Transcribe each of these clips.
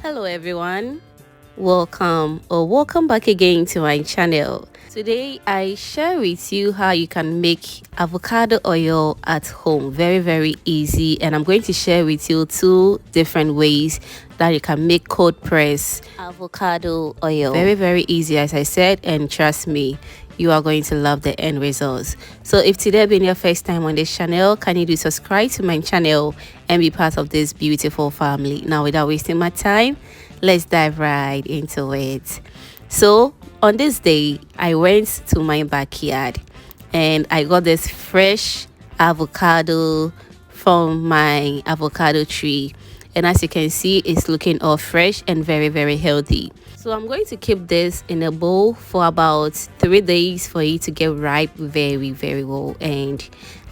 Hello everyone, welcome back again to my channel. Today I share with you how you can make avocado oil at home. Very easy, and I'm going to share with you two different ways that you can make cold press avocado oil. Very easy, as I said, and trust me, you are going to love the end results. So if today been your first time on this channel, can you do subscribe to my channel and be part of this beautiful family? Now, without wasting my time, let's dive right into it. So on this day, I went to my backyard and I got this fresh avocado from my avocado tree, and as you can see, it's looking all fresh and very healthy. So I'm going to keep this in a bowl for about 3 days for it to get ripe very well. And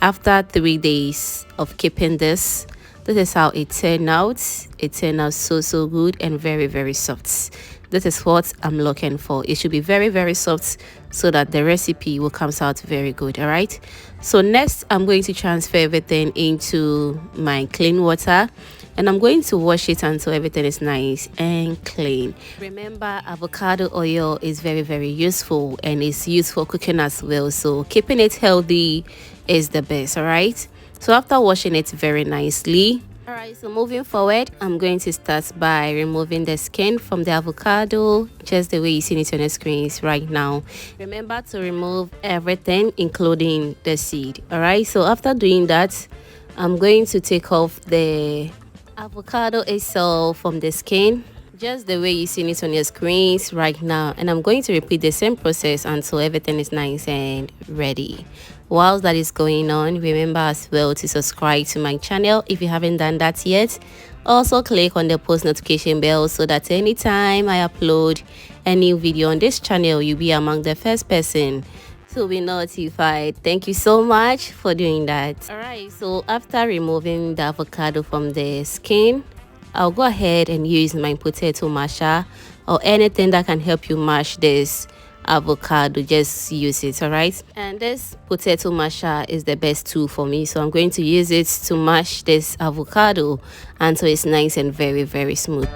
after 3 days of keeping this is how it turned out. It turned out so good and very soft. This is what I'm looking for. It should be very soft so that the recipe will come out very good. All right, so next I'm going to transfer everything into my clean water, and I'm going to wash it until everything is nice and clean. Remember, avocado oil is very useful, and it's used for cooking as well, so keeping it healthy is the best. All right, so after washing it very nicely, all right, so moving forward, I'm going to start by removing the skin from the avocado, just the way you see it on the screens right now. Remember to remove everything, including the seed. All right, so after doing that, I'm going to take off the avocado itself from the skin, just the way you see it on your screens right now, and I'm going to repeat the same process until everything is nice and ready. Whilst that is going on, remember as well to subscribe to my channel if you haven't done that yet. Also click on the post notification bell so that anytime I upload a new video on this channel, you'll be among the first person to be notified. Thank you so much for doing that. All right, so after removing the avocado from the skin, I'll go ahead and use my potato masher or anything that can help you mash this avocado. Just use it. All right, and this potato masher is the best tool for me, so I'm going to use it to mash this avocado until it's nice and very smooth.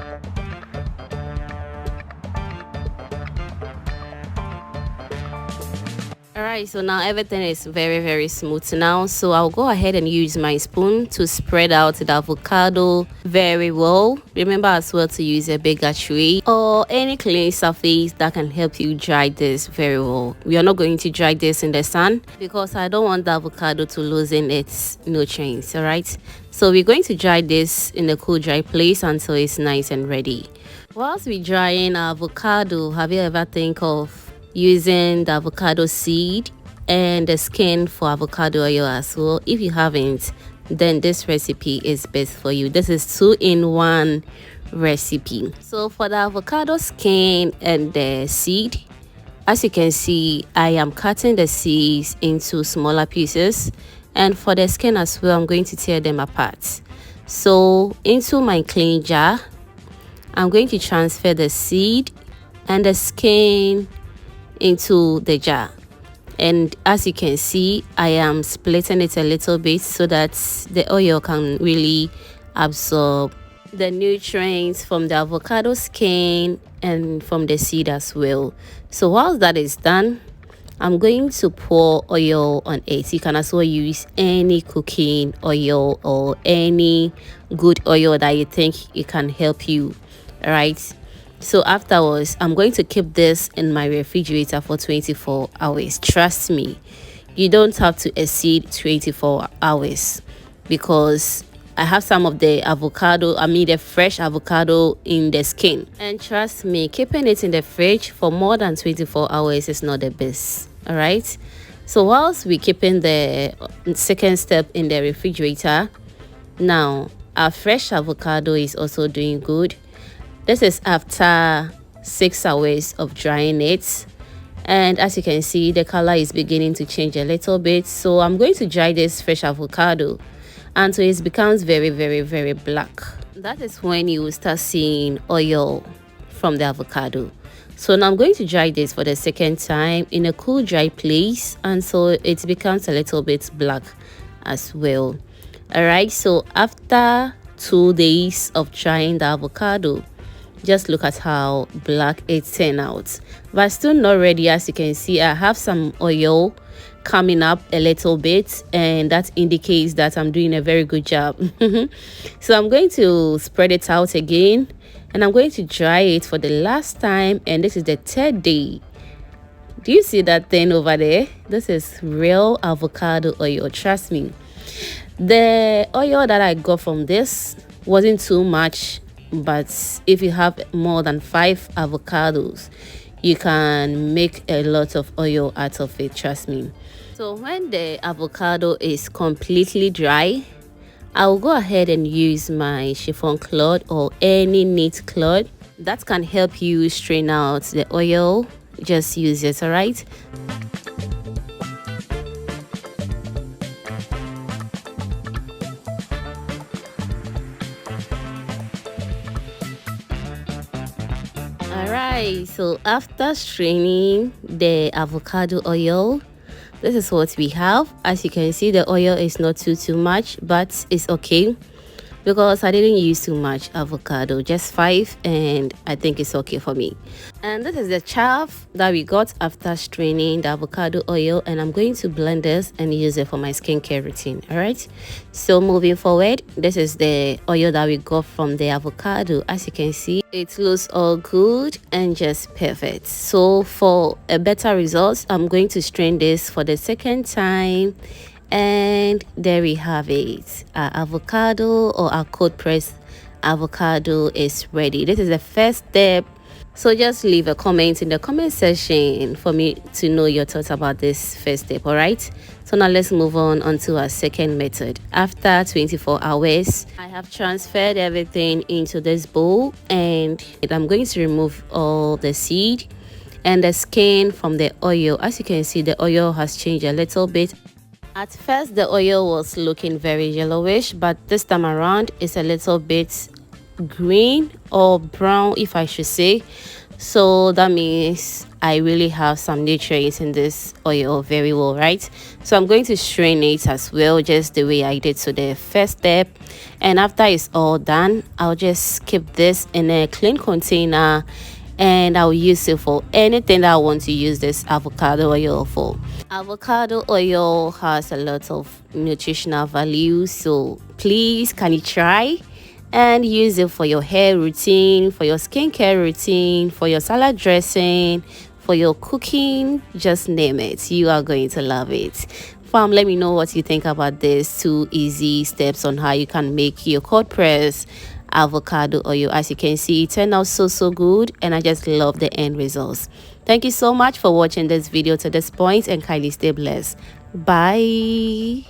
Alright, so now everything is very smooth now, so I'll go ahead and use my spoon to spread out the avocado very well. Remember as well to use a bigger tray or any clean surface that can help you dry this very well. We are not going to dry this in the sun because I don't want the avocado to loosen its nutrients. Alright, so we're going to dry this in a cool dry place until it's nice and ready. Whilst we're drying our avocado, have you ever think of using the avocado seed and the skin for avocado oil as well? If you haven't, then this recipe is best for you. This is 2-in-1 recipe. So for the avocado skin and the seed, as you can see, I am cutting the seeds into smaller pieces, and for the skin as well, I'm going to tear them apart. So into my clean jar, I'm going to transfer the seed and the skin into the jar, and as you can see, I am splitting it a little bit so that the oil can really absorb the nutrients from the avocado skin and from the seed as well. So while that is done, I'm going to pour oil on it. You can also use any cooking oil or any good oil that you think it can help you. All right, so afterwards, I'm going to keep this in my refrigerator for 24 hours. Trust me, you don't have to exceed 24 hours because I have some of the avocado, the fresh avocado in the skin. And trust me, keeping it in the fridge for more than 24 hours is not the best. All right, so whilst we're keeping the second step in the refrigerator, now our fresh avocado is also doing good. This is after 6 hours of drying it, and as you can see, the color is beginning to change a little bit. So I'm going to dry this fresh avocado until it becomes very black. That is when you will start seeing oil from the avocado. So now I'm going to dry this for the second time in a cool dry place until it becomes a little bit black as well. All right, so after 2 days of drying the avocado, Just look at how black it turned out, but still not ready. As you can see, I have some oil coming up a little bit, and that indicates that I'm doing a very good job. So I'm going to spread it out again, and I'm going to dry it for the last time, and this is the third day. Do you see that thing over there? This is real avocado oil, trust me. The oil that I got from this wasn't too much, but if you have more than 5 avocados, you can make a lot of oil out of it, trust me. So when the avocado is completely dry, I'll go ahead and use my chiffon cloth or any neat cloth that can help you strain out the oil. Just use it, all right? Alright, so after straining the avocado oil, this is what we have. As you can see, the oil is not too much, but it's okay because I didn't use too much avocado, just 5, and I think it's okay for me. And this is the chaff that we got after straining the avocado oil, and I'm going to blend this and use it for my skincare routine. All right, so moving forward, this is the oil that we got from the avocado. As you can see, it looks all good and just perfect. So for a better result, I'm going to strain this for the second time, and there we have it. Our avocado, or our cold pressed avocado, is ready. This is the first step, so just leave a comment in the comment section for me to know your thoughts about this first step. All right, so now let's move on to our second method. After 24 hours, I have transferred everything into this bowl, and I'm going to remove all the seed and the skin from the oil. As you can see, the oil has changed a little bit. At first, the oil was looking very yellowish, but this time around it's a little bit green or brown, if I should say. So that means I really have some nutrients in this oil very well, right? So I'm going to strain it as well, just the way I did to the first step. And after it's all done, I'll just keep this in a clean container, and I'll use it for anything that I want to use this avocado oil for. Avocado oil has a lot of nutritional value, so please, can you try and use it for your hair routine, for your skincare routine, for your salad dressing, for your cooking, just name it. You are going to love it. Fam, let me know what you think about these 2 easy steps on how you can make your cold press avocado oil. As you can see, it turned out so good, and I just love the end results. Thank you so much for watching this video to this point, and kindly stay blessed. Bye.